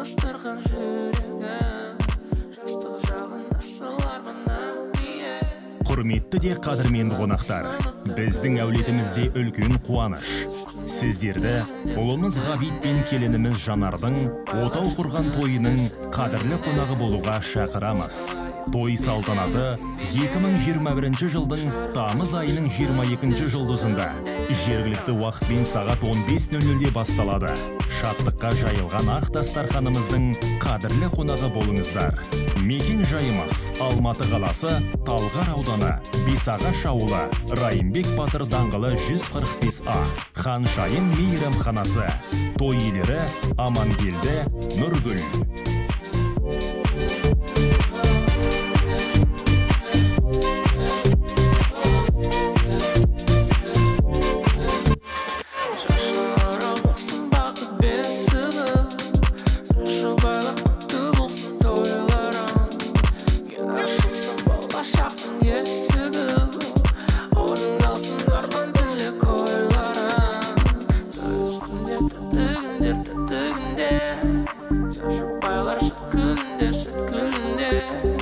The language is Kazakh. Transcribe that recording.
бастырған жүрегім, жастық жалын асылармын әңгіме. Құрметті де қадірменді қонақтар, біздің әулетімізде үлкен қуаныш. Сіздерді ұлымыз Ғабит пен келініміз Жанардың отау құрған тойының қадірлі қонағы болуға шақырамыз. Той салтанаты 2021 жылдың тамыз айының 22 жұлдызында жергілікті уақытпен сағат 15:00-де басталады. Шаттыққа жайылған ақ дастарханымыздың қадірлі қонағы болыңыздар. Мекен жайымыз Алматы қаласы, Талғар ауданы, Бесағаш ауылы, Райымбек Батыр даңғылы 145А, Хан Шайын мейрамханасы. Той иелері Амангелді, Нұргүл. Şaşıp baylar şat günler, şat günler.